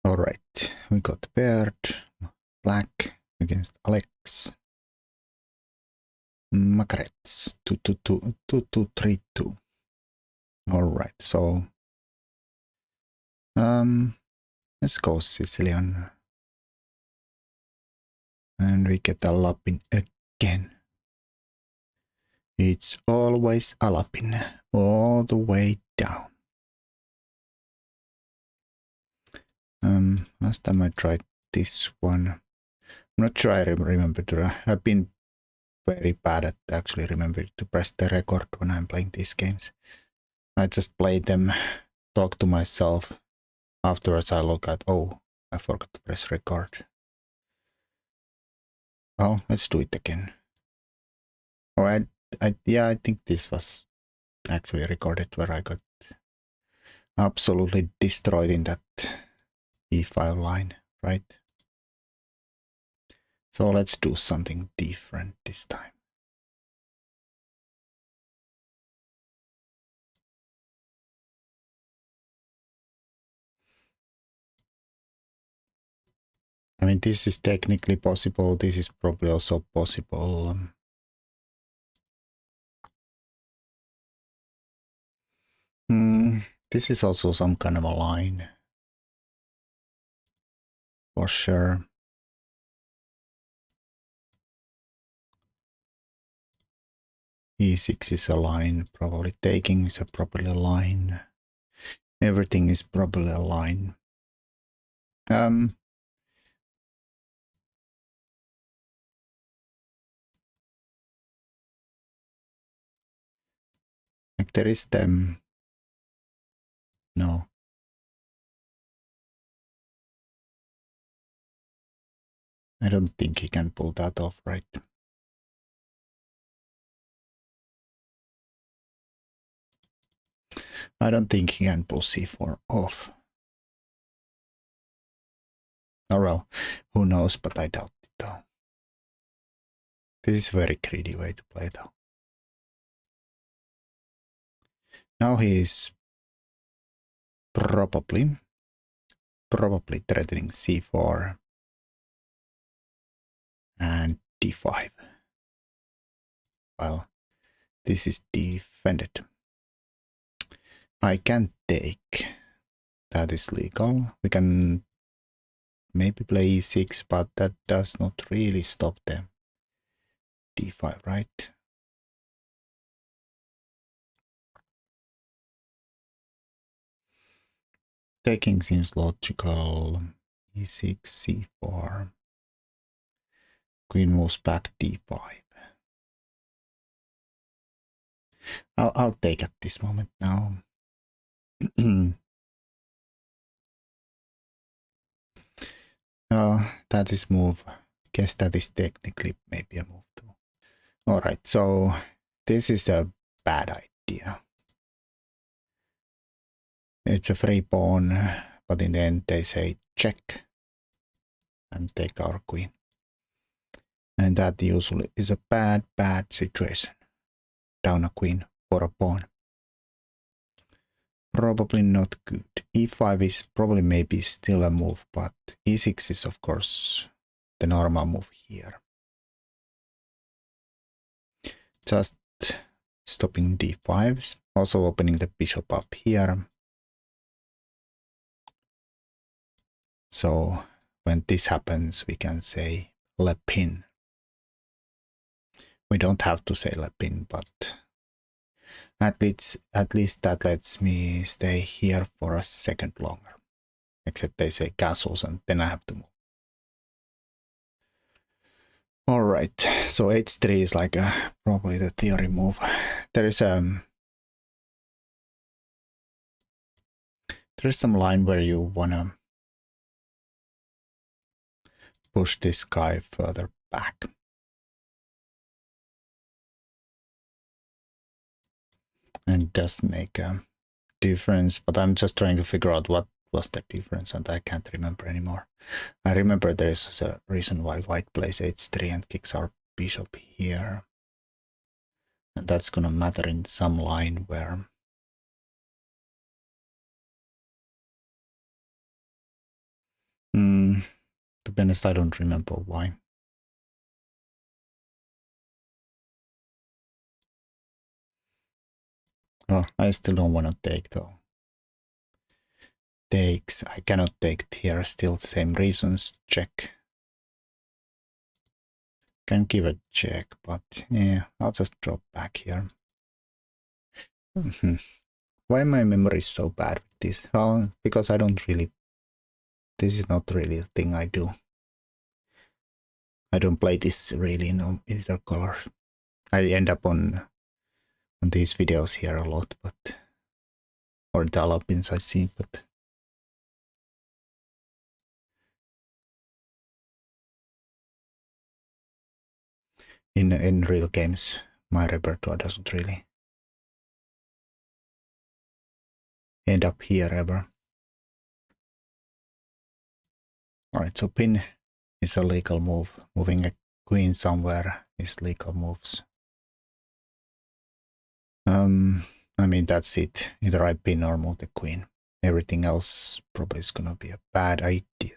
All right, we got paired black against Alex. Makarets 2-2-2-2-2-3-2. All right, so let's go Sicilian, and we get Alapin again. It's always Alapin all the way down. Last time I tried this one, I'm not sure I remember to. I've been very bad at actually remembering to press the record when I'm playing these games. I just play them, talk to myself. Afterwards I look at, oh, I forgot to press record. Oh, let's do it again. Oh, I think this was actually recorded where I got absolutely destroyed in that e5 line, right? So let's do something different this time. I mean, this is technically possible. This is probably also possible. This is also some kind of a line. For sure. E6 is a line. Probably taking is a probably a line. Everything is probably a line. Like there is them. No. I don't think he can pull that off, right? I don't think he can pull c4 off. Oh well, who knows, but I doubt it though. This is a very greedy way to play though. Now he is probably threatening c4 and d5. Well, this is defended. I can take. That is legal. We can maybe play e6, but that does not really stop them. d5, right? Taking seems logical. e6, c4. Queen moves back d5. I'll take at this moment now. That is move. Guess that is technically maybe a move too. Alright, so this is a bad idea. It's a free pawn, but in the end they say check and take our queen. And that usually is a bad situation. Down a queen for a pawn. Probably not good. e5 is probably maybe still a move, but e6 is of course the normal move here. Just stopping d5s, also opening the bishop up here. So when this happens, we can say le pin. We don't have to say le pin, but at least that lets me stay here for a second longer. Except they say castles and then I have to move. Alright, so h3 is like probably the theory move. There is some line where you wanna push this guy further back. And it does make a difference, but I'm just trying to figure out what was the difference and I can't remember anymore. I remember there is a reason why white plays h3 and kicks our bishop here. And that's gonna matter in some line where To be honest, I don't remember why. Well, I still don't want to take though. Takes, I cannot take here, still same reasons, check. Can give a check, but yeah, I'll just drop back here. Why my memory is so bad with this? Well, because I don't really, this is not really a thing I do. I don't play this really in either color. I end up on these videos here a lot, but or the Alapins I see, but in real games, my repertoire doesn't really end up here ever. Alright, so pin is a legal move. Moving a queen somewhere is legal moves. I mean, that's it. Either I pin or move the queen. Everything else probably is gonna be a bad idea.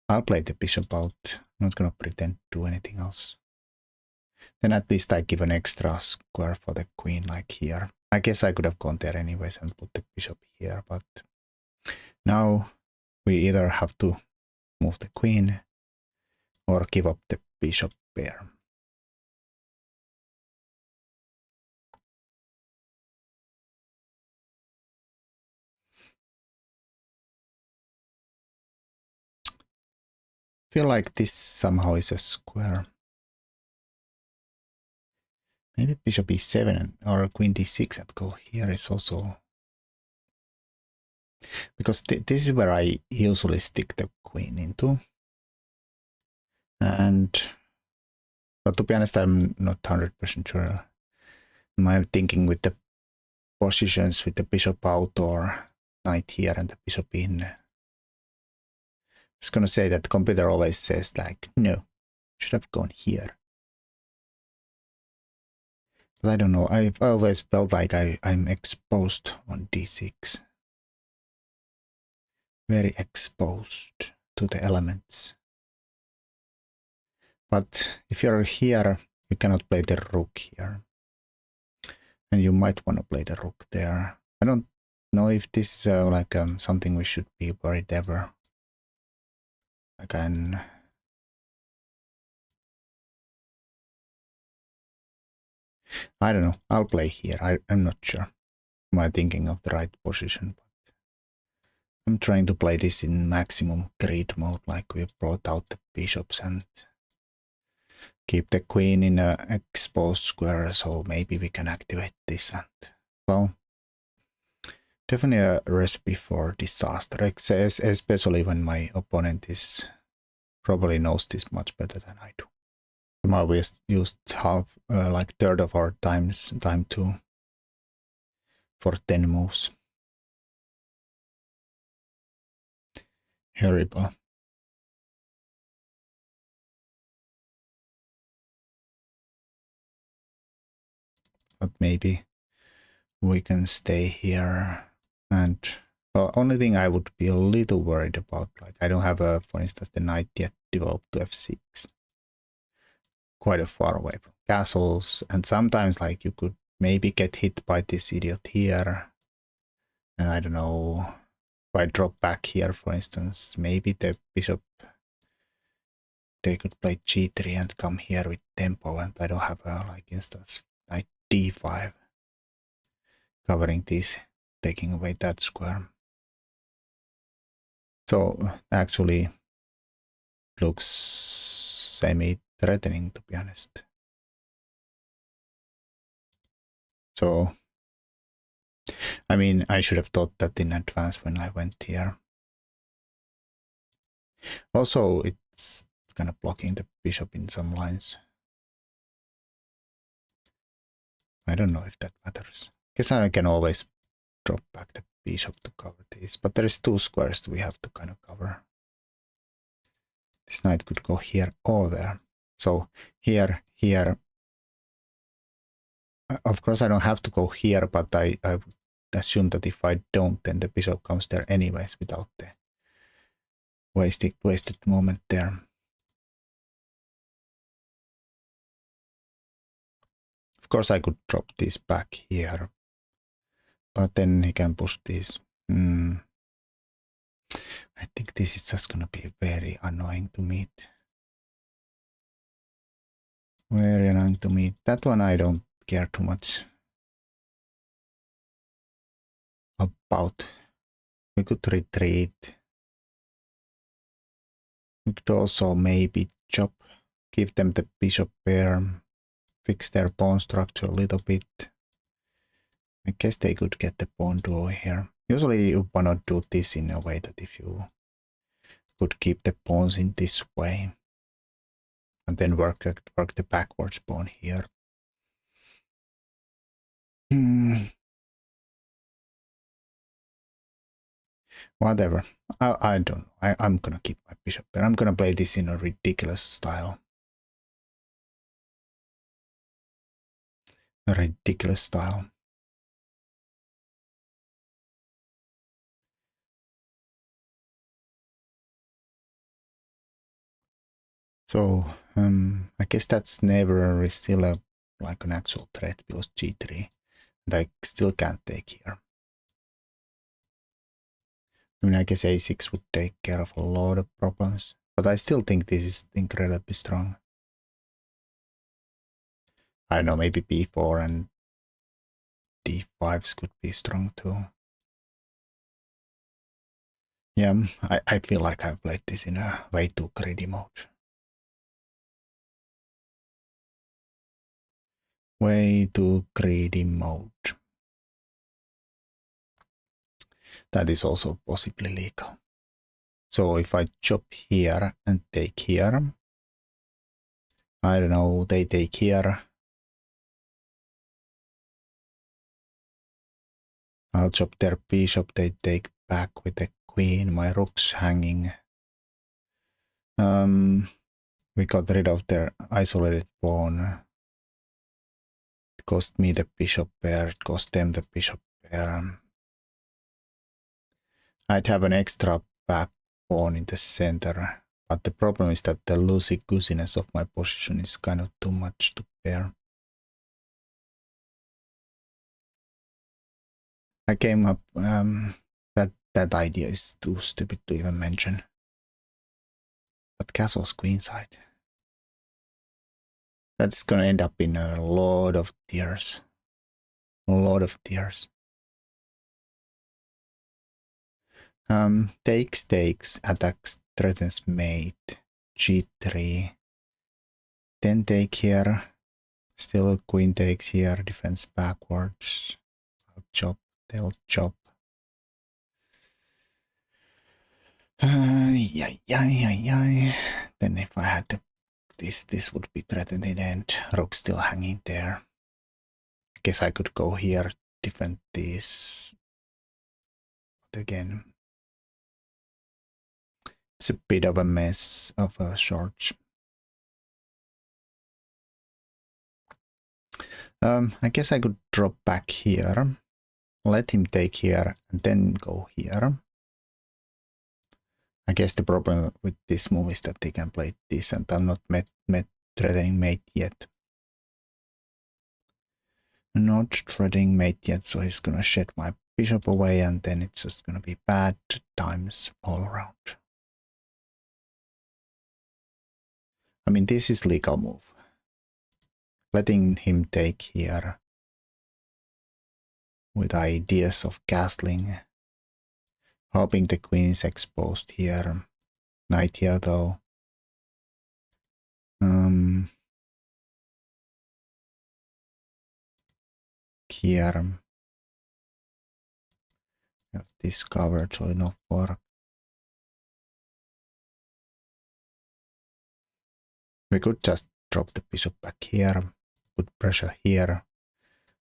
I'll play the bishop out. I'm not gonna pretend to do anything else. Then at least I give an extra square for the queen, like here. I guess I could have gone there anyways and put the bishop here, but now we either have to move the queen or give up the bishop pair. Feel like this somehow is a square. Maybe bishop e7 or queen d6 and go here is also... Because this is where I usually stick the queen into. But to be honest, I'm not 100% sure. Am I thinking with the positions with the bishop out or knight here and the bishop in? I was gonna say that the computer always says like, no, should have gone here. But I don't know, I've always felt like I'm exposed on d6. Very exposed to the elements. But if you're here, you cannot play the rook here. And you might want to play the rook there. I don't know if this is like something we should be worried ever. Like I don't know. I'll play here. I'm not sure. Am I thinking of the right position? But I'm trying to play this in maximum grid mode, like we brought out the bishops and keep the queen in a exposed square, so maybe we can activate this and, well, definitely a recipe for disaster, especially when my opponent is probably knows this much better than I do. Somehow we used half, like third of our time for 10 moves. Horrible. But maybe we can stay here. And well, only thing I would be a little worried about, like I don't have for instance, the knight yet developed to f6. Quite a far away from castles, and sometimes like you could maybe get hit by this idiot here. And I don't know, if I drop back here, for instance, maybe the bishop, they could play g3 and come here with tempo, and I don't have a, like, instance, knight d5 covering this, taking away that square. So actually looks semi-threatening, to be honest. So, I mean, I should have thought that in advance when I went here. Also, it's kind of blocking the bishop in some lines. I don't know if that matters. Guess I can always drop back the bishop to cover this, but there is two squares we have to kind of cover. This knight could go here or there. So here. Of course, I don't have to go here, but I assume that if I don't, then the bishop comes there anyways without the wasted moment there. Of course, I could drop this back here, but then he can push this. I think this is just gonna be very annoying to meet. Very annoying to meet. That one I don't care too much about. We could retreat. We could also maybe chop, give them the bishop pair, fix their pawn structure a little bit. I guess they could get the pawn duo here. Usually you wanna do this in a way that if you could keep the pawns in this way and then work the backwards pawn here. Whatever. I don't know. I'm gonna keep my bishop there. I'm gonna play this in a ridiculous style. A ridiculous style. So I guess that's never still like an actual threat because g3, and I still can't take here. I mean, I guess a6 would take care of a lot of problems, but I still think this is incredibly strong. I don't know, maybe b4 and d5s could be strong too. Yeah, I feel like I've played this in a way too greedy mode. Way too greedy mode. That is also possibly legal. So if I chop here and take here, I don't know, they take here. I'll chop their bishop, they take back with the queen, my rook's hanging. We got rid of their isolated pawn. It cost me the bishop pair, it cost them the bishop pair. I'd have an extra back pawn in the center, but the problem is that the loosey-goosiness of my position is kind of too much to bear. I came up, that idea is too stupid to even mention. But castle's queenside. That's gonna end up in a lot of tears. A lot of tears. Takes, attacks, threatens mate, g3. Then take here. Still queen takes here, defense backwards. I'll chop, they'll chop. Then if I had this would be threatened in end. Rook still hanging there. I guess I could go here, defend this. But again, it's a bit of a mess of a short. I guess I could drop back here, let him take here, and then go here. I guess the problem with this move is that they can play this, and I'm not threatening mate yet. Not threatening mate yet, so he's gonna shed my bishop away, and then it's just gonna be bad times all around. I mean, this is legal move. Letting him take here with ideas of castling. Hoping the queen is exposed here. Knight here though. Here. This covered, so enough work. We could just drop the bishop back here. Put pressure here.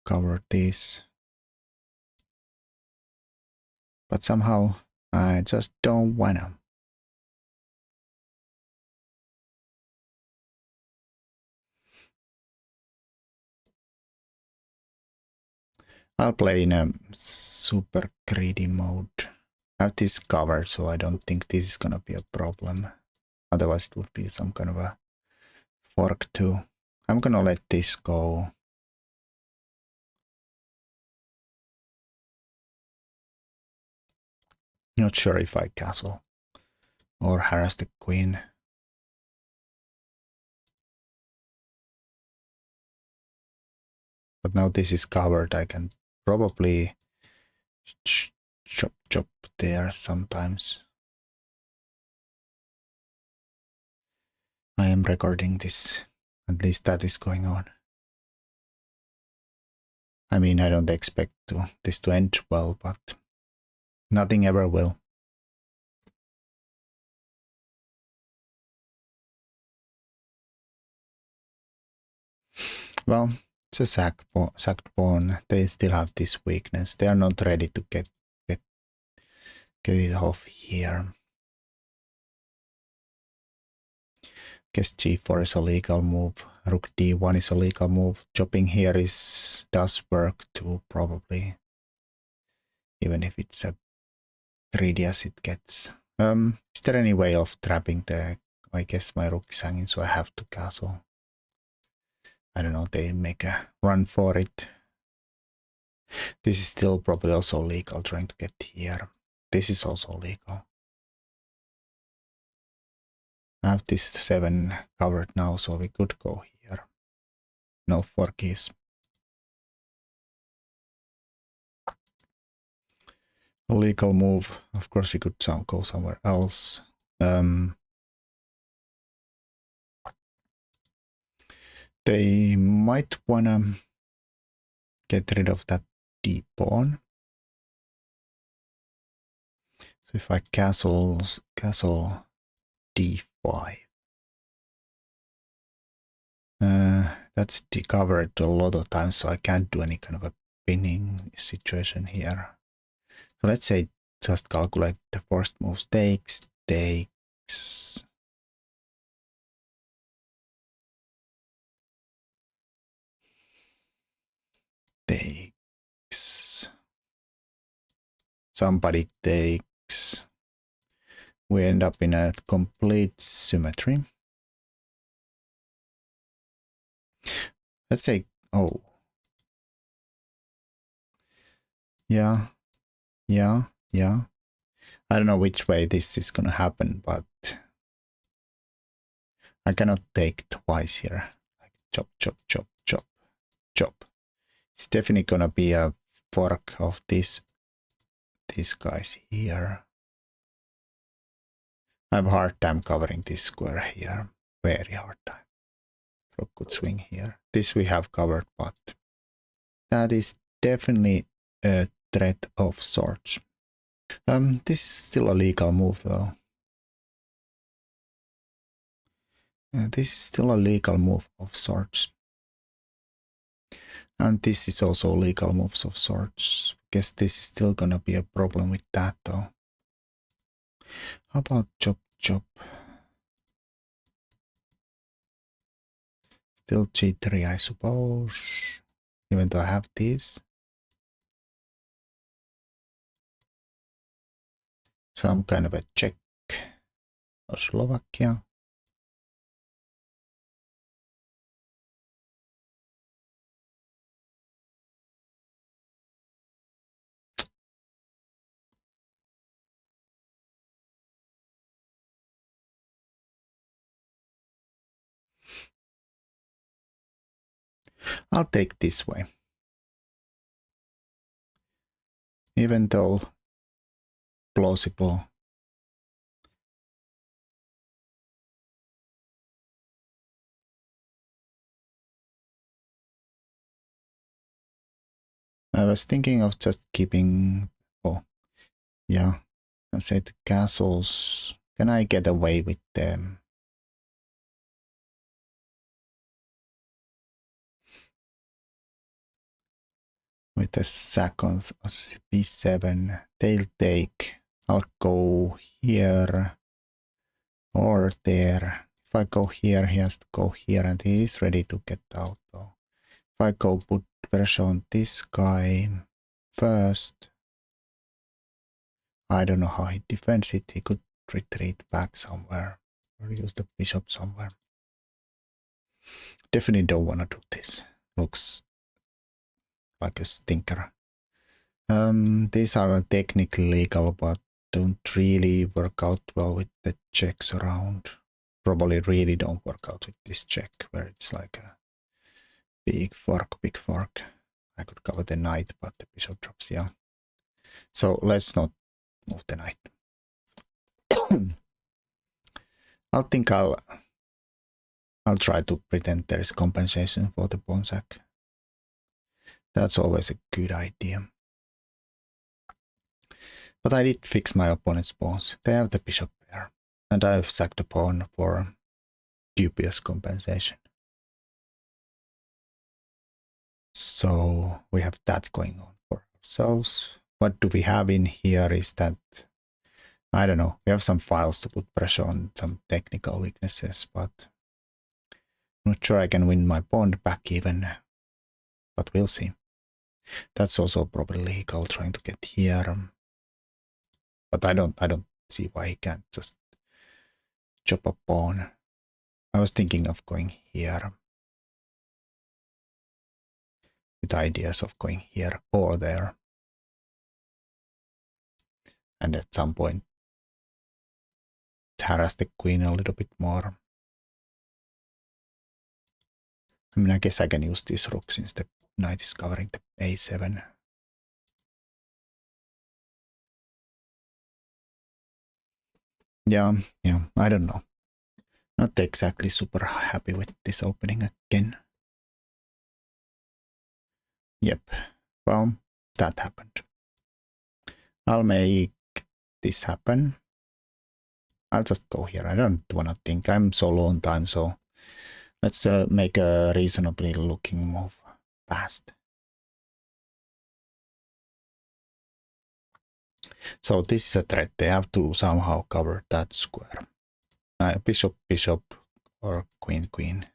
Cover this. But somehow I just don't wanna. I'll play in a super greedy mode. I have this covered, so I don't think this is gonna be a problem. Otherwise it would be some kind of a fork too. I'm gonna let this go. Not sure if I castle or harass the queen. But now this is covered, I can probably chop there sometimes. I am recording this. At least that is going on. I mean, I don't expect this to end well, but nothing ever will. Well, it's a sacked pawn. They still have this weakness. They are not ready to get it off here. Guess g4 is a legal move. Rook d1 is a legal move. Chopping here does work too, probably. Even if it's as greedy as it gets. Is there any way of trapping the... I guess my rook is hanging, so I have to castle. I don't know, they make a run for it. This is still probably also legal, trying to get here. This is also legal. I have this 7 covered now, so we could go here. No forkies. A legal move. Of course, we could go somewhere else. They might wanna get rid of that d pawn. So if I castle d5, that's covered a lot of times, so I can't do any kind of a pinning situation here. So let's say just calculate the first moves. Takes. Somebody takes. We end up in a complete symmetry. Let's say, oh. Yeah. I don't know which way this is gonna happen, but I cannot take twice here. Like chop. It's definitely gonna be a fork of these guys here. I have a hard time covering this square here. Very hard time. Rook could swing here. This we have covered, but that is definitely a threat of sorts. This is still a legal move though. This is still a legal move of sorts. And this is also legal moves of sorts. Guess this is still gonna be a problem with that though. How about chop? Still g3, I suppose. Even though I have this. Some kind of a check. Or Slovakia. I'll take this way. Even though plausible. I was thinking of just keeping, oh, yeah, I said castles. Can I get away with them? With the sack on b7, they'll take. I'll go here or there. If I go here, he has to go here, and he is ready to get out though. If I go put pressure on this guy, first. I don't know how he defends it. He could retreat back somewhere or use the bishop somewhere. Definitely don't want to do this. Looks like a stinker. These are technically legal, but don't really work out well with the checks around. Probably really don't work out with this check, where it's like a big fork. I could cover the knight, but the bishop drops, yeah. So let's not move the knight. I think I'll try to pretend there is compensation for the pawn sack. That's always a good idea. But I did fix my opponent's pawns. They have the bishop pair, and I've sacked a pawn for dubious compensation. So we have that going on for ourselves. What do we have in here is that, I don't know, we have some files to put pressure on, some technical weaknesses, but I'm not sure I can win my pawn back even, but we'll see. That's also probably legal, trying to get here. But I don't see why he can't just chop a pawn. I was thinking of going here, with ideas of going here or there. And at some point harass the queen a little bit more. I mean, I guess I can use this rook since the knight is covering the a7. Yeah, I don't know. Not exactly super happy with this opening again. Yep, well, that happened. I'll make this happen. I'll just go here. I don't want to think. I'm so low on time, so let's make a reasonably looking move fast. So this is a threat. They have to somehow cover that square. Bishop, bishop, or queen, queen.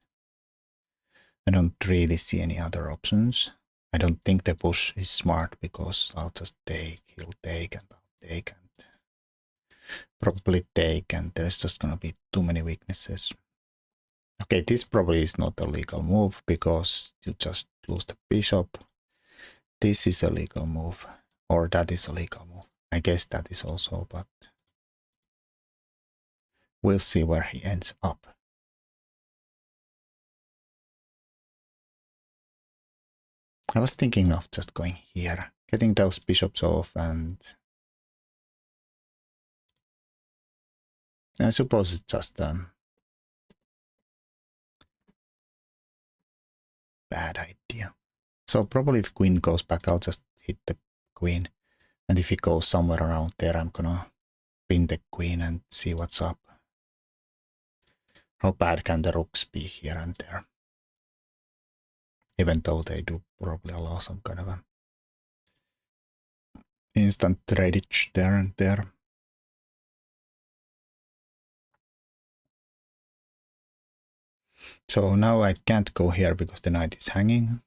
I don't really see any other options. I don't think the push is smart because I'll just take, he'll take, and I'll take, and probably take, and there's just gonna be too many weaknesses. Okay, this probably is not a legal move because you just lose the bishop. This is a legal move, or that is a legal move. I guess that is also, but we'll see where he ends up. I was thinking of just going here, getting those bishops off, and I suppose it's just bad idea. So probably if queen goes back, I'll just hit the queen. And if he goes somewhere around there, I'm gonna pin the queen and see what's up. How bad can the rooks be here and there? Even though they do probably allow some kind of a instant tradeage there and there. So now I can't go here because the knight is hanging.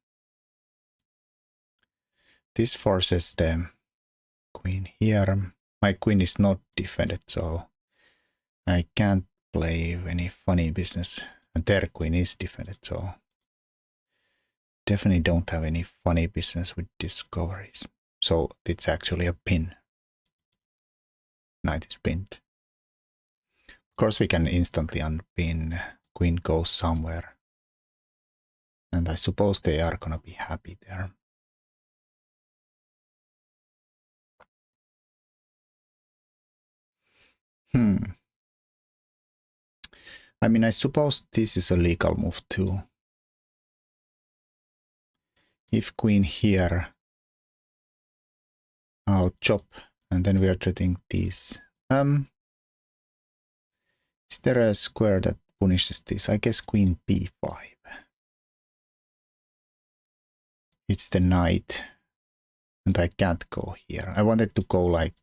This forces the queen here. My queen is not defended, so I can't play any funny business. And their queen is defended, so definitely don't have any funny business with discoveries. So it's actually a pin. Knight is pinned. Of course we can instantly unpin. Queen goes somewhere. And I suppose they are gonna be happy there. I mean, I suppose this is a legal move too. If queen here, I'll chop, and then we are treating these. Is there a square that punishes this? I guess queen b5. It's the knight, and I can't go here. I wanted to go like,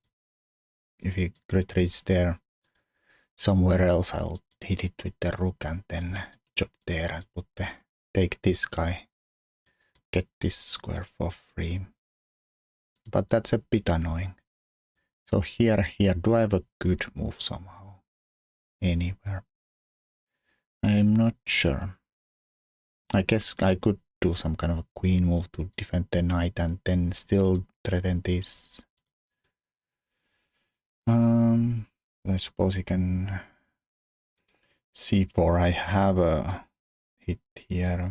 if he retreats there, somewhere else, I'll hit it with the rook and then chop there and take this guy, get this square for free. but that's a bit annoying. So here, do I have a good move somehow? Anywhere? I'm not sure. I guess I could do some kind of a queen move to defend the knight and then still threaten this. I suppose he can c4. I have a hit here.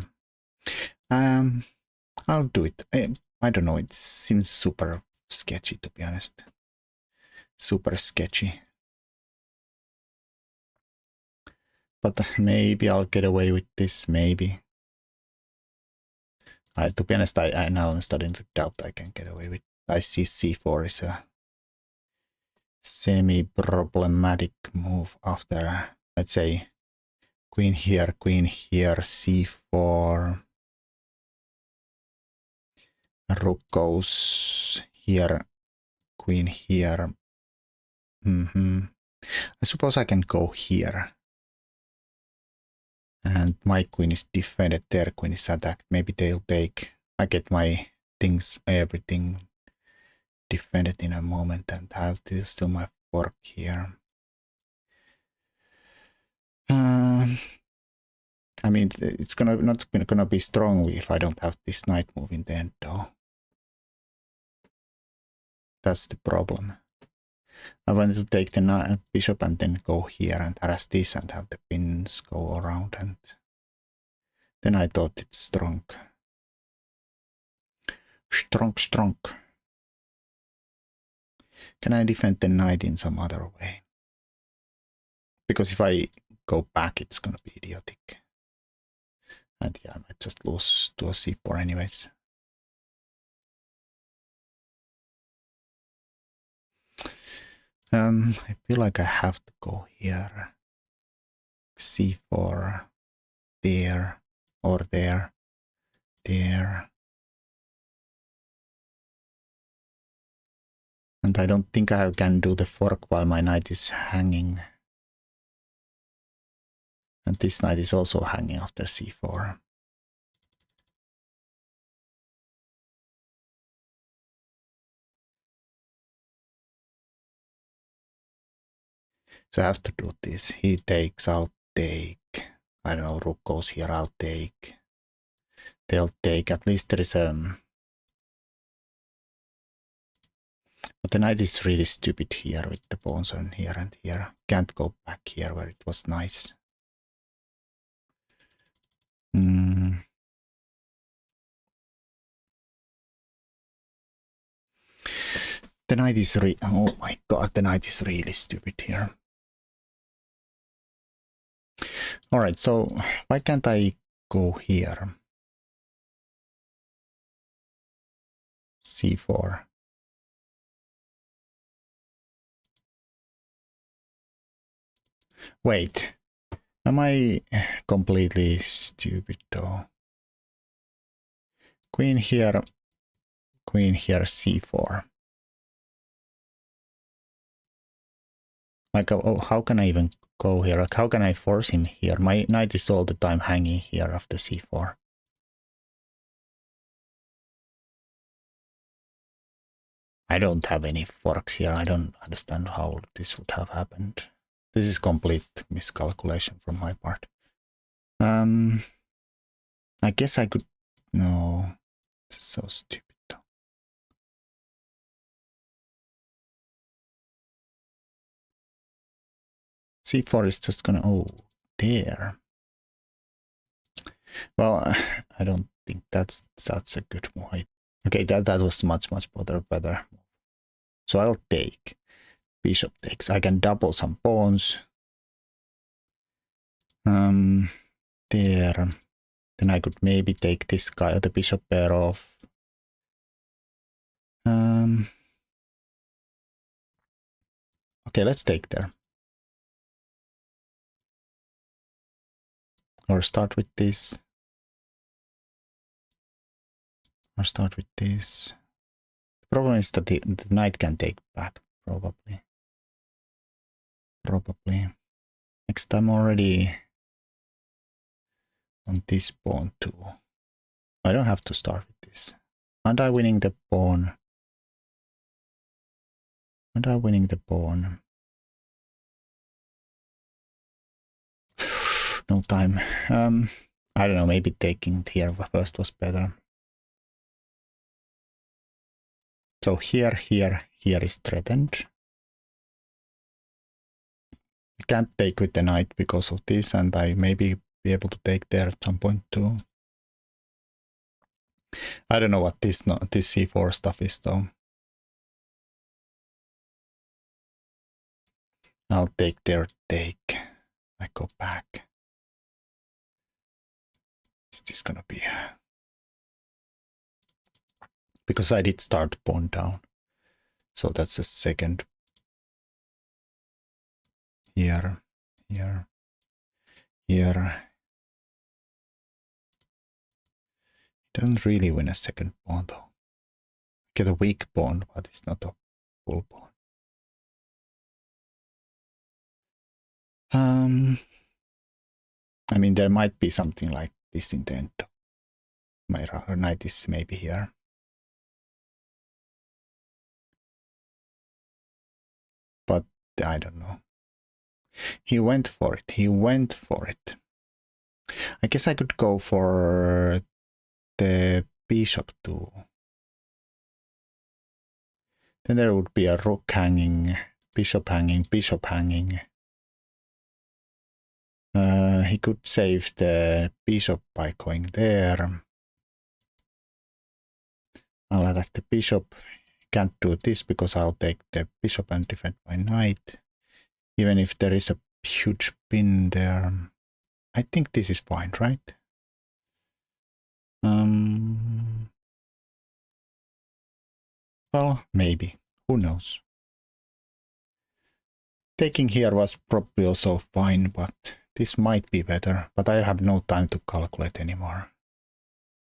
I'll do it. I don't know. It seems super sketchy, to be honest. Super sketchy. But maybe I'll get away with this. Maybe. To be honest, I now am starting to doubt I can get away with. I see c4 is a semi-problematic move after, let's say, queen here, c4. Rook goes here, queen here. I suppose I can go here. And my queen is defended, their queen is attacked. Maybe they'll take. I get my things, everything defended in a moment, and I have to still my fork here. I mean, it's not gonna be strong if I don't have this knight move in the end, though. That's the problem. I wanted to take the bishop and then go here and harass this and have the pins go around, and then I thought it's strong. Strong. Can I defend the knight in some other way? Because if I go back, it's gonna be idiotic. And yeah, I might just lose to a c4 anyways. I feel like I have to go here. c4, there, or there. And I don't think I can do the fork while my knight is hanging. And this knight is also hanging after c4. So I have to do this. He takes, I'll take. I don't know, rook goes here, I'll take. They'll take. At least there is a... But the knight is really stupid here with the pawns on here and here. Can't go back here where it was nice. The knight is oh my god, the knight is really stupid here. Alright, so why can't I go here? c4. Wait, am I completely stupid though? Queen here, c4. Like, oh, how can I even go here? Like, how can I force him here? My knight is all the time hanging here after c4. I don't have any forks here. I don't understand how this would have happened. This is complete miscalculation from my part. I guess I could... No. This is so stupid. c4 is just gonna... Oh, there. Well, I don't think that's a good move. Okay, that was much better. So I'll take. Bishop takes. I can double some pawns. There. Then I could maybe take this guy, the bishop pair off. Okay, let's take there. Or start with this. Or start with this. The problem is that the knight can take back, probably. Next time already on this pawn too. I don't have to start with this. Aren't I winning the pawn? And I'm winning the pawn. No time. I don't know, maybe taking it here first was better. So here is threatened. I can't take with the knight because of this, and I maybe be able to take there at some point too. I don't know what this c4 stuff is though. I'll take there, take. I go back. Is this gonna be? Because I did start pawn down. So that's a second. Here. Doesn't really win a second pawn though. Get a weak pawn, but it's not a full pawn. I mean, there might be something like this in the end. My knight is maybe here. But I don't know. He went for it. I guess I could go for the bishop too. Then there would be a rook hanging, bishop hanging. He could save the bishop by going there. I'll attack the bishop. Can't do this because I'll take the bishop and defend my knight. Even if there is a huge pin there. I think this is fine, right? Well, maybe. Who knows? Taking here was probably also fine, but this might be better. But I have no time to calculate anymore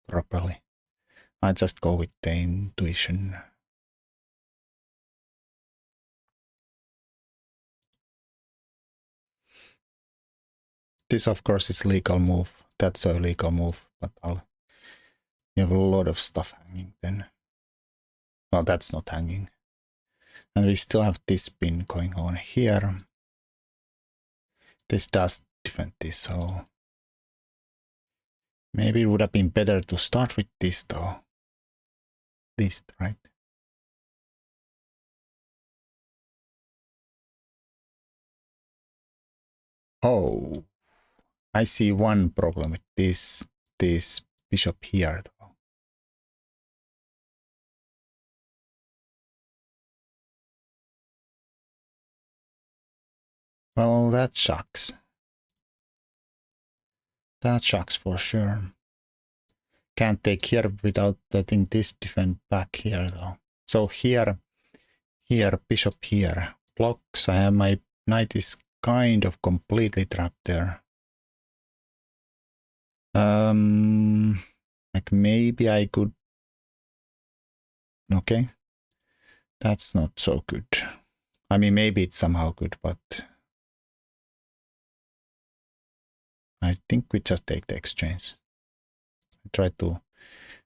properly. I just go with the intuition. This, of course, is legal move. That's a legal move, but you have a lot of stuff hanging then. Well, that's not hanging. And we still have this pin going on here. This does defend this, so maybe it would have been better to start with this though. This, right? Oh, I see one problem with this bishop here though. Well, that shocks. That shocks for sure. Can't take here without letting this defend back here though. So here, bishop here. Blocks. I have my knight is kind of completely trapped there. Like maybe I could. Okay. That's not so good. I mean, maybe it's somehow good, but I think we just take the exchange. I try to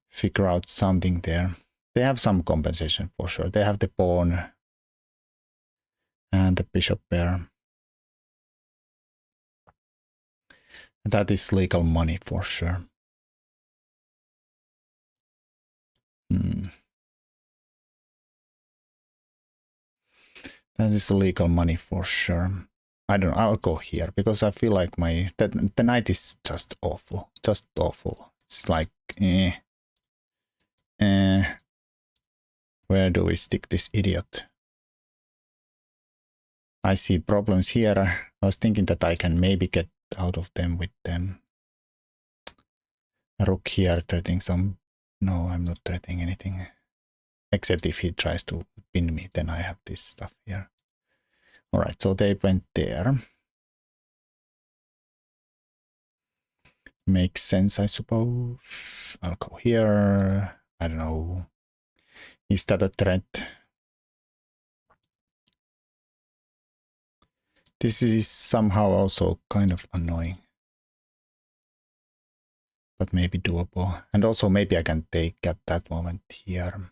figure out something there. They have some compensation for sure. They have the pawn and the bishop pair. That is legal money for sure. That is legal money for sure. I don't know. I'll go here because I feel like the knight is just awful. Just awful. It's like, where do we stick this idiot? I see problems here. I was thinking that I can maybe get out of them with them. Rook here threatening some. No, I'm not threatening anything. Except if he tries to pin me, then I have this stuff here. Alright, so they went there. Makes sense, I suppose. I'll go here. I don't know. Is that a threat? This is somehow also kind of annoying. But maybe doable. And also maybe I can take at that moment here.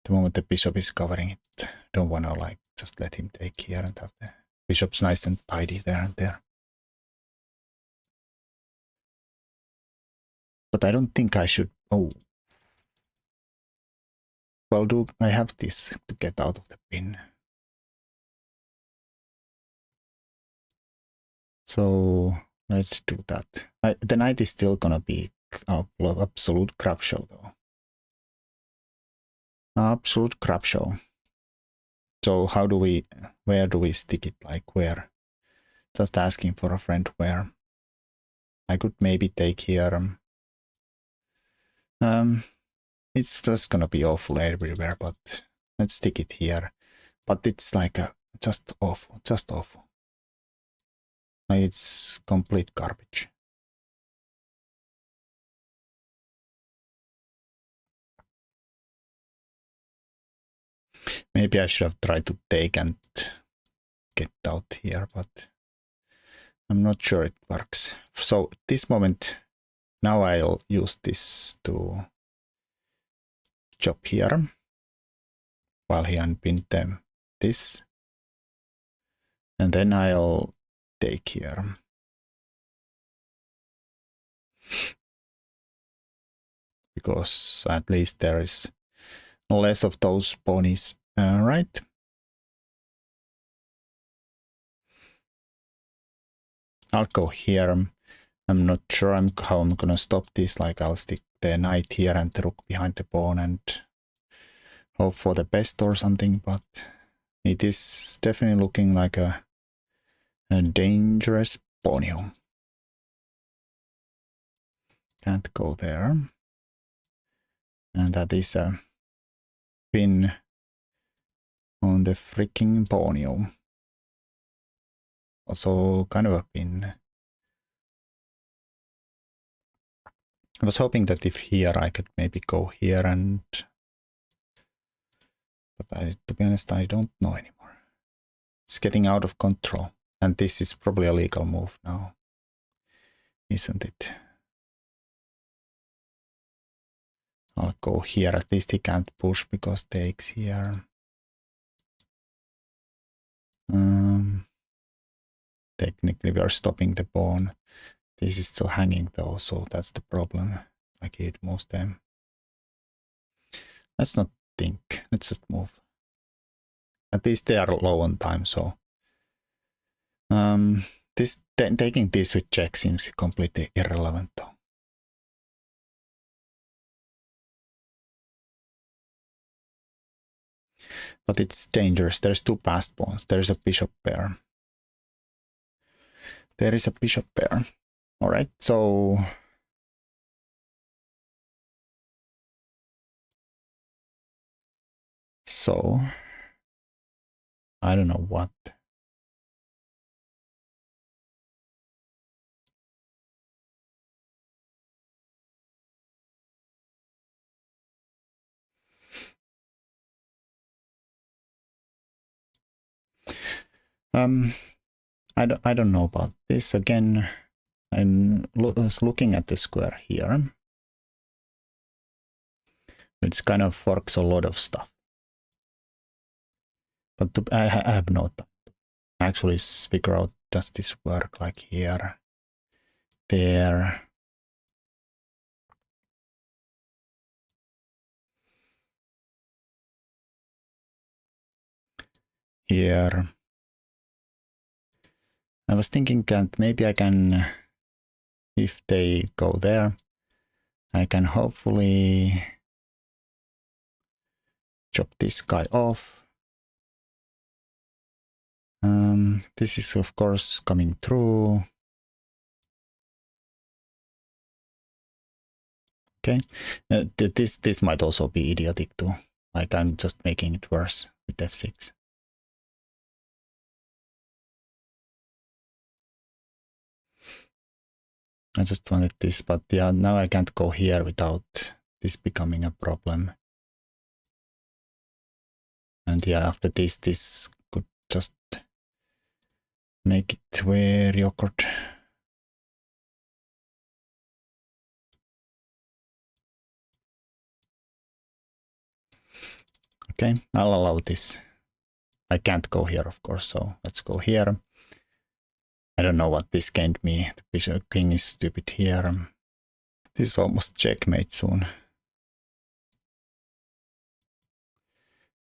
the moment the bishop is covering it. Don't want to like just let him take here and have the bishop's nice and tidy there and there. But I don't think I should. Oh. Well, do I have this to get out of the pin? So let's do that. The knight is still gonna be absolute crap show though. Absolute crap show. So how do we, where do we stick it? Like where? Just asking for a friend where. I could maybe take here. It's just gonna be awful everywhere, but let's stick it here. But it's like just awful, just awful. Like it's complete garbage. Maybe I should have tried to take and get out here, but I'm not sure it works. So at this moment, now I'll use this to chop here while he unpinned them this. And then I'll take here. Because at least there is less of those ponies, right? I'll go here. I'm not sure how I'm gonna stop this. Like I'll stick the knight here and the rook behind the pawn and hope for the best or something. But it is definitely looking like a dangerous ponyo. Can't go there. And that is a pin on the freaking ponyo. Also kind of a pin. I was hoping that if here I could maybe go here and... But to be honest, I don't know anymore. It's getting out of control. And this is probably a legal move now. Isn't it? I'll go here. At least he can't push because takes here. Technically we are stopping the pawn. This is still hanging though, so that's the problem. Like he moves them. Let's not think. Let's just move. At least they are low on time, so taking this with check seems completely irrelevant though. But it's dangerous. There's two passed pawns. There's a bishop pair. There is a bishop pair. All right, so I don't know what. I don't know about this. Again, I'm looking at the square here. It's kind of forks a lot of stuff. But I have no time to actually figure out, does this work like here, there. Here. I was thinking that maybe I can, if they go there, I can hopefully chop this guy off. This is of course coming through. Okay, this might also be idiotic too. Like I'm just making it worse with f6. I just wanted this, but yeah, now I can't go here without this becoming a problem. And yeah, after this could just make it very awkward. Okay, I'll allow this. I can't go here, of course, so let's go here. I don't know what this gained me. The bishop king is stupid here. This is almost checkmate soon.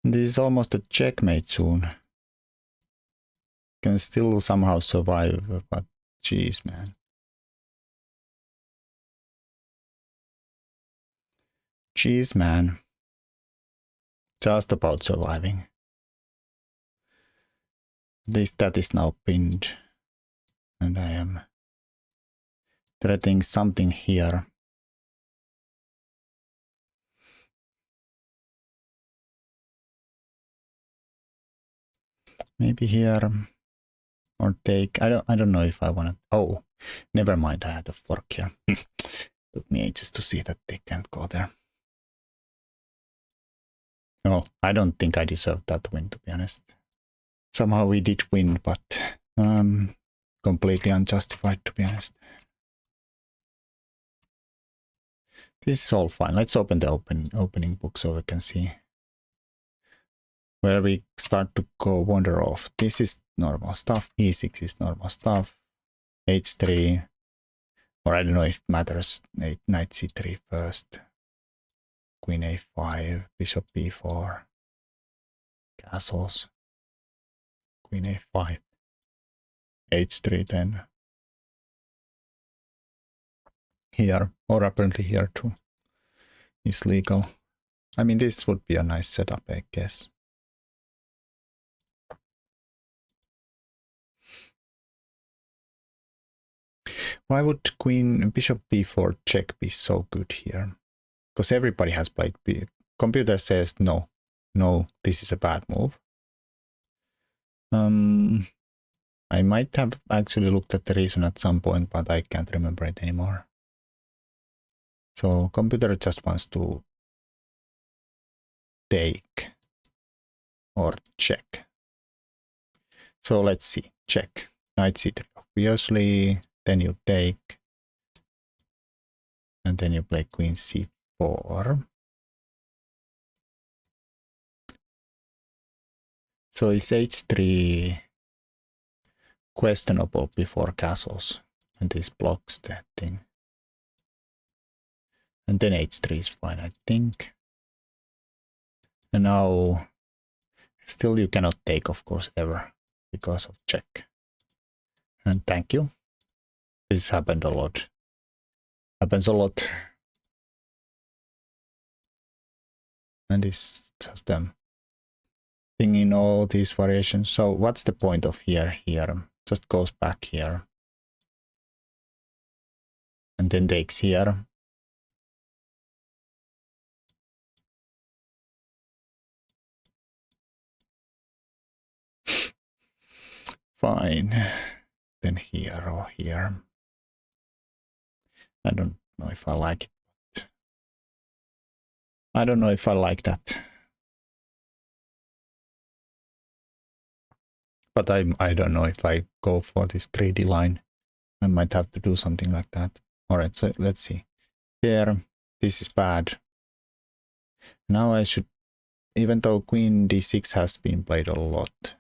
This is almost a checkmate soon. Can still somehow survive, but jeez, man. Jeez, man. Just about surviving. That is now pinned. And I am threatening something here. Maybe here. Or take. I don't know if I wanna. Oh, never mind, I had a fork here. Took me ages to see that they can't go there. Oh, I don't think I deserved that win, to be honest. Somehow we did win, but completely unjustified, to be honest. This is all fine. Let's open the opening book so we can see where we start to go wander off. This is normal stuff. E6 is normal stuff. H3, or I don't know if it matters. Knight C3 first. Queen A5, bishop B4, castles. Queen A5, H3 then. Here, or apparently here too, is legal. I mean, this would be a nice setup, I guess. Why would bishop b4 check be so good here? Because everybody has played b. Computer says no, this is a bad move. I might have actually looked at the reason at some point, but I can't remember it anymore. So computer just wants to take or check. So let's see, check. Knight c3, obviously. Then you take, and then you play queen c4. So is h3 questionable before castles? And this blocks that thing. And then h3 is fine, I think. And now, still you cannot take, of course, ever, because of check. And thank you. This happened a lot. Happens a lot. And it's just thing in all these variations. So what's the point of here? Just goes back here. And then takes here. Fine. Then here or here. I don't know if I like it. I don't know if I like that. But I don't know if I go for this 3D line. I might have to do something like that. Alright, so let's see. Here, this is bad. Now I should, even though queen d6 has been played a lot,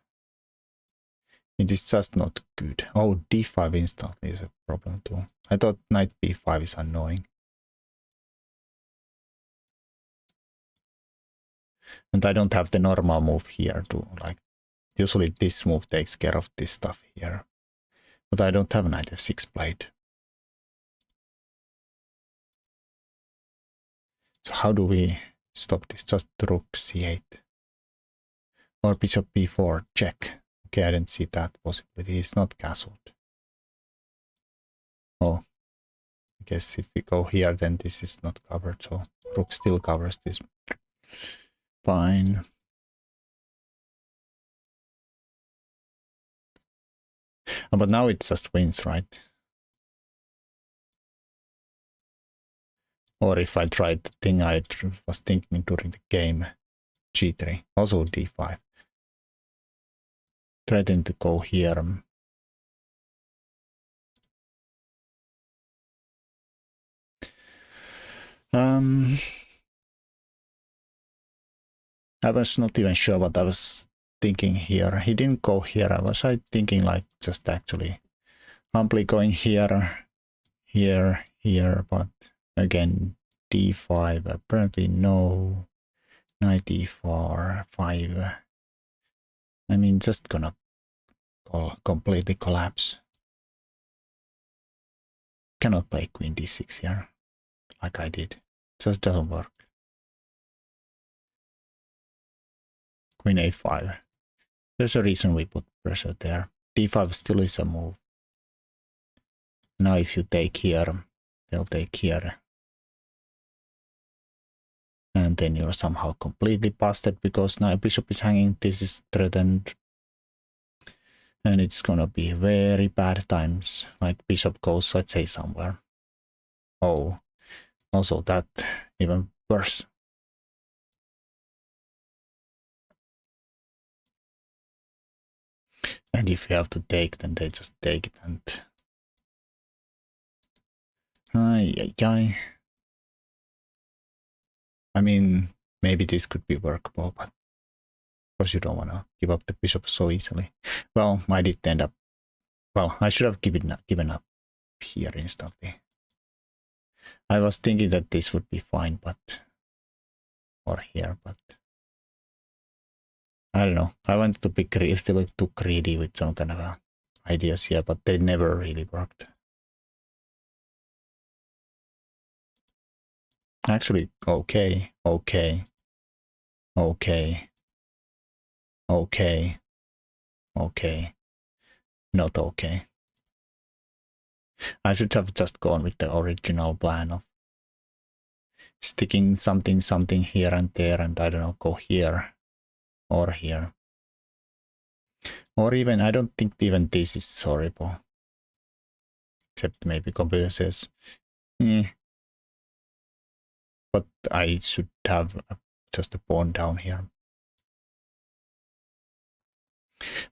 it is just not good. Oh, d5 instantly is a problem too. I thought knight b5 is annoying. And I don't have the normal move here too. Like, usually this move takes care of this stuff here. But I don't have knight f6 played. So how do we stop this? Just rook c8. Or bishop b4, check. Okay, I didn't see that possibility. It's not castled. Oh, I guess if we go here, then this is not covered. So rook still covers this. Fine. But now it just wins, right? Or if I tried the thing I was thinking during the game, g3, also d5. Threatening to go here. I was not even sure what I was thinking here. He didn't go here. I was thinking like just actually humbly going here, here, but again, d5, apparently no, knight e4, 5. I mean, just gonna completely collapse. Cannot play queen d6 here, like I did. Just doesn't work. Queen a5. There's a reason we put pressure there. d5 still is a move. Now if you take here, they'll take here. And then you're somehow completely busted because now bishop is hanging, this is threatened. And it's gonna be very bad times, like bishop goes, let's say, somewhere. Oh, also that, even worse. And if you have to take, then they just take it and... I mean, maybe this could be workable, but of course you don't want to give up the bishop so easily. Well, I did end up... Well, I should have given up here instantly. I was thinking that this would be fine, but... Or here, but... I don't know. I wanted to be still too greedy with some kind of ideas here, but they never really worked. Actually, okay. Not okay. I should have just gone with the original plan of sticking something here and there, and I don't know, go here or here. Or even, I don't think even this is horrible. Except maybe computer says, but I should have just a pawn down here.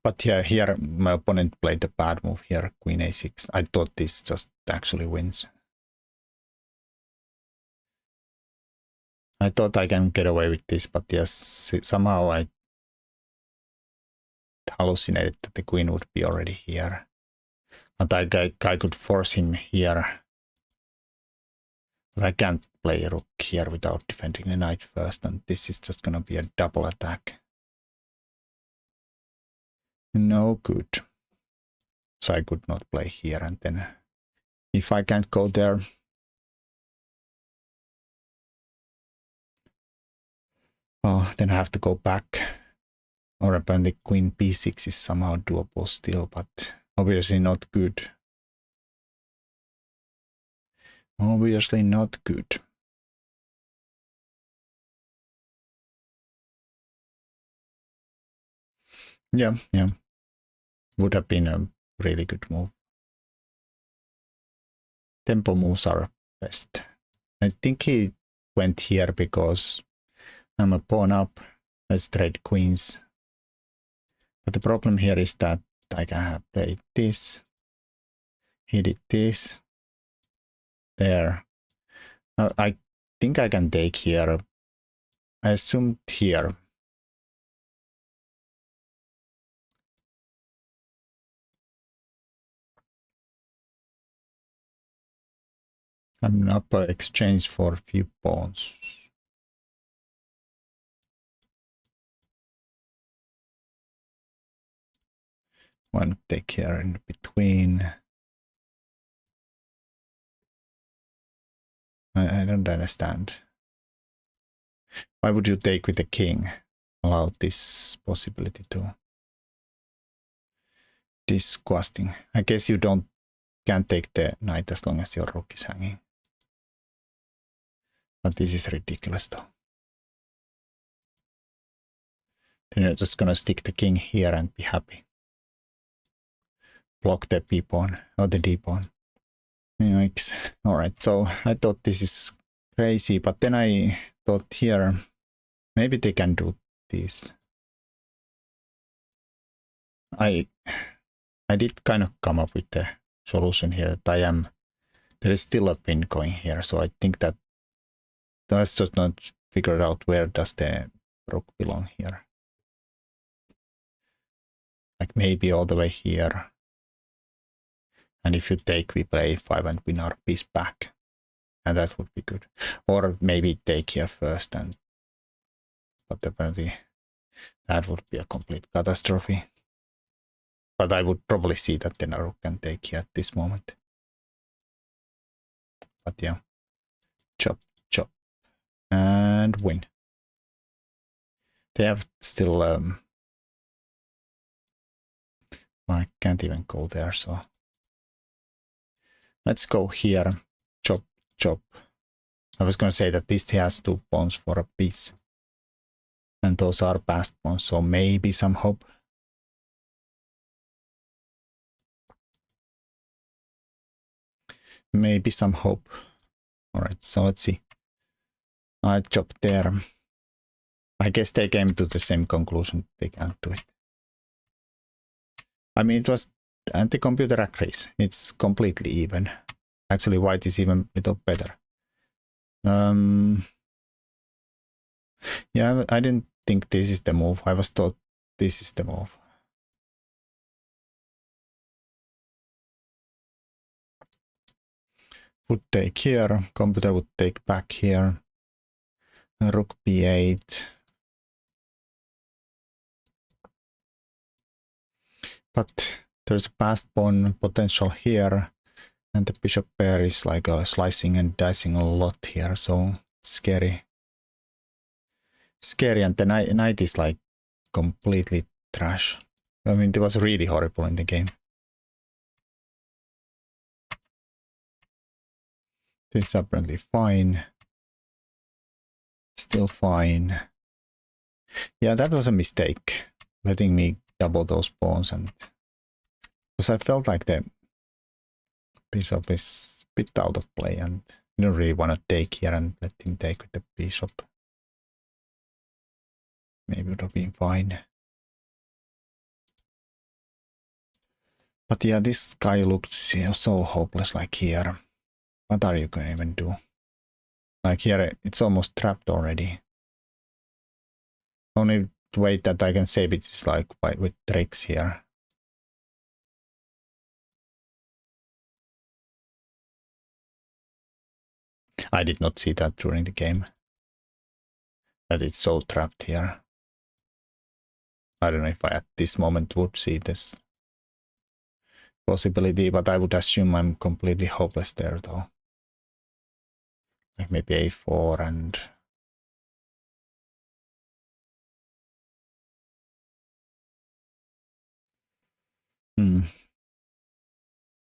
But yeah, here my opponent played a bad move here, queen a6. I thought this just actually wins. I thought I can get away with this, but yes, somehow I hallucinated that the queen would be already here. But I could force him here. But I can't play a rook here without defending the knight first, and this is just gonna be a double attack. No good. So I could not play here, and then if I can't go there, well, then I have to go back. Or apparently queen b6 is somehow doable still, but obviously not good. Obviously not good. Yeah. Would have been a really good move. Tempo moves are best. I think he went here because I'm a pawn up. Let's trade queens. But the problem here is that I can have played this. He did this. There. I think I can take here. I assumed here. I'm up exchange for a few pawns. Why not take here in between? I don't understand. Why would you take with the king? Allow this possibility to. Disgusting. I guess you can't take the knight as long as your rook is hanging. But this is ridiculous though. Then you're just gonna stick the king here and be happy. Block the b pawn or the d pawn. Yikes. Alright, so I thought this is crazy, but then I thought here maybe they can do this. I did kind of come up with the solution here that there is still a pin going here, so I think that let's just not figure out where does the rook belong here. Like maybe all the way here. And if you take, we play a5 and win our piece back. And that would be good. Or maybe take here first, and but apparently that would be a complete catastrophe. But I would probably see that then a rook can take here at this moment. But yeah, chop, chop, and win. They have still, I can't even go there, so let's go here, chop, chop. I was going to say that this has 2 pawns for a piece. And those are passed pawns, so maybe some hope. Maybe some hope. Alright, so let's see. I chopped there. I guess they came to the same conclusion. They can't do it. I mean, it was anti-computer agrees. It's completely even. Actually, white is even a little better. Yeah, I didn't think this is the move. I was thought this is the move. Would take here. Computer would take back here. Rook b8. But there's a passed pawn potential here. And the bishop pair is like slicing and dicing a lot here. So it's scary. Scary, and the knight is like completely trash. I mean, it was really horrible in the game. This is apparently fine. Still fine. Yeah, that was a mistake. Letting me double those pawns, and because I felt like the bishop is a bit out of play and I don't really want to take here and let him take with the bishop. Maybe it would have been fine. But yeah, this guy looked so hopeless, like here. What are you going to even do? Like here, it's almost trapped already. Only way that I can save it is like with tricks here. I did not see that during the game. That it's so trapped here. I don't know if I at this moment would see this possibility, but I would assume I'm completely hopeless there though. Like maybe a4 and...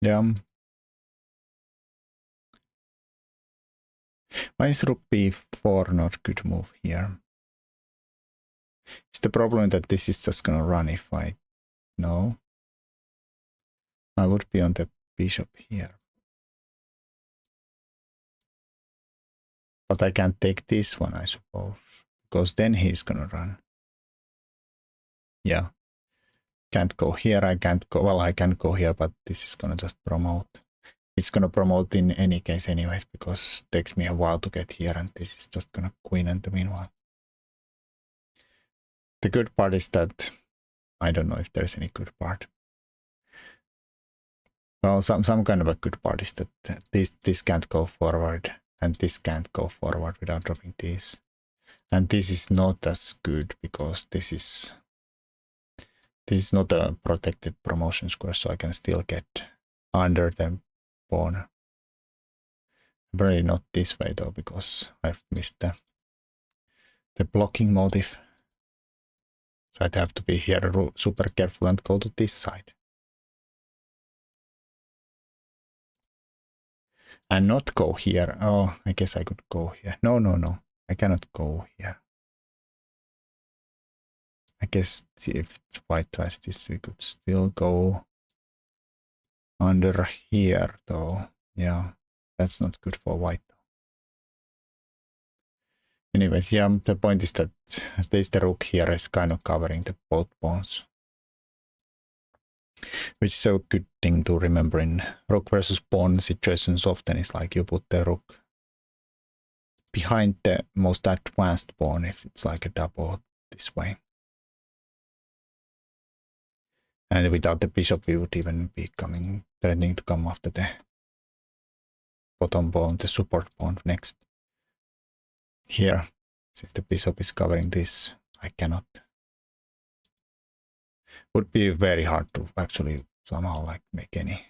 Yeah. Why is rook b4 not good move here? Is the problem that this is just gonna run if I... No. I would be on the bishop here. But I can't take this one, I suppose. Because then he's gonna run. Yeah. Can't go here, I can't go... Well, I can go here, but this is gonna just promote. It's gonna promote in any case anyways, because it takes me a while to get here, and this is just gonna queen in the meanwhile. The good part is that I don't know if there's any good part. Well, some kind of a good part is that this can't go forward, and this can't go forward without dropping these. And this is not as good because this is not a protected promotion square, so I can still get under the pawn. Very not this way though, because I've missed the blocking motive. So I'd have to be here super careful and go to this side. And not go here. Oh, I guess I could go here. No. I cannot go here. I guess if white tries this, we could still go under here though. Yeah, that's not good for white. Anyways, yeah, the point is that at least the rook here is kind of covering the both pawns. Which is a good thing to remember in rook versus pawn situations. Often it's like you put the rook behind the most advanced pawn if it's like a double this way. And without the bishop, we would even be threatening to come after the bottom pawn, the support pawn next. Here, since the bishop is covering this, I cannot. Would be very hard to actually somehow like make any,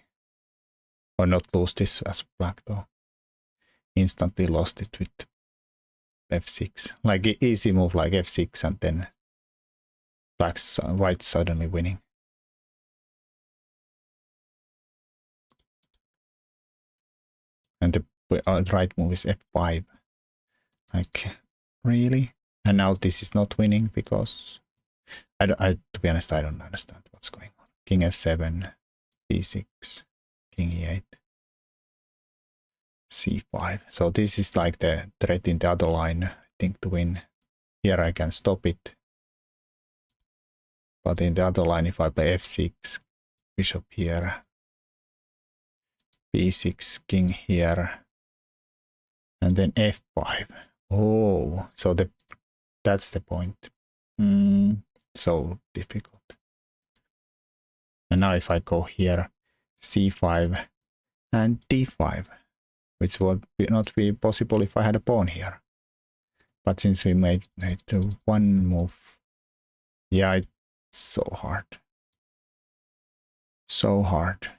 or not lose this as black though. Instantly lost it with f6, like an easy move like f6, and then white suddenly winning. And the right move is f5. Like, really? And now this is not winning because to be honest, I don't understand what's going on. King f7, b6, king e8, c5. So this is like the threat in the other line, I think, to win. Here I can stop it. But in the other line, if I play f6, bishop here, b6, king here, and then f5. Oh, so that's the point. So difficult. And now if I go here, c5 and d5, which would not be possible if I had a pawn here. But since we made one move, yeah, it's so hard. So hard.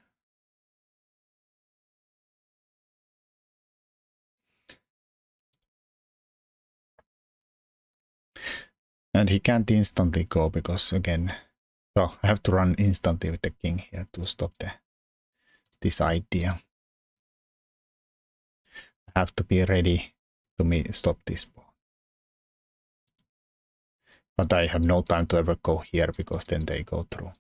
And he can't instantly go because, again, well, I have to run instantly with the king here to stop this idea. I have to be ready to stop this pawn. But I have no time to ever go here because then they go through.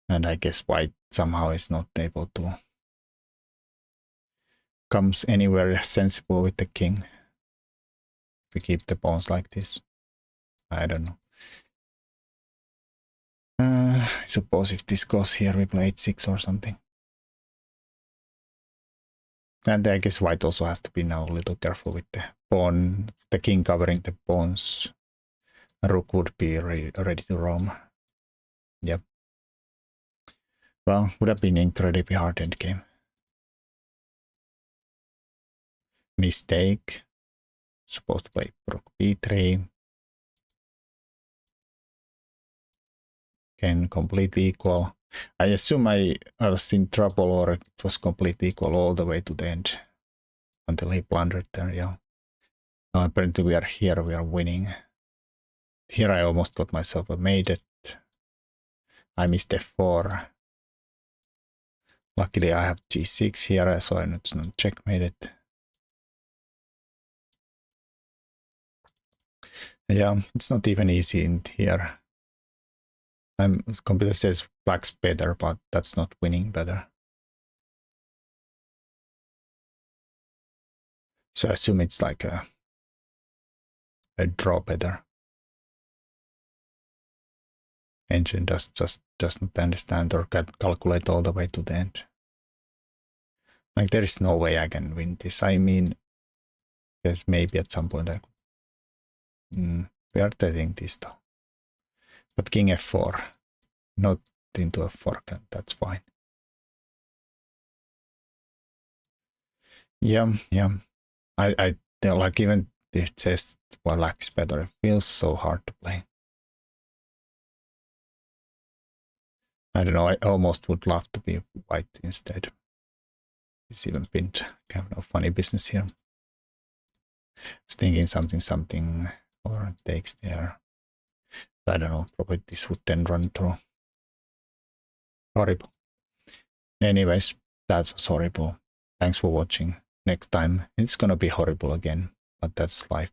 And I guess white somehow is not able to comes anywhere sensible with the king. If we keep the pawns like this, I don't know. I suppose if this goes here, we play h6 or something. And I guess white also has to be now a little careful with the pawn, the king covering the pawns. Rook would be ready to roam. Yep. Well, would have been incredibly hard endgame. Mistake. Supposed to play rook b3. Again, completely equal. I assume I was in trouble, or it was completely equal all the way to the end until he blundered there. Yeah. Now apparently we are here. We are winning. Here I almost got myself a made it. I missed f4. Luckily I have g6 here, so I'm not checkmate it. Yeah, it's not even easy in here. Computer says black's better, but that's not winning better. So I assume it's like a draw better. Engine just doesn't understand or calculate all the way to the end. Like there is no way I can win this. I mean, there's maybe at some point I could. We are testing this though. But king f4, not into a fork, that's fine. Yeah. I like even if it says black's better, it feels so hard to play. I don't know, I almost would love to be white instead. It's even pinned. I have no funny business here. I was thinking something, or takes there. I don't know, probably this would then run through. Horrible. Anyways, that was horrible. Thanks for watching. Next time it's gonna be horrible again, but that's life.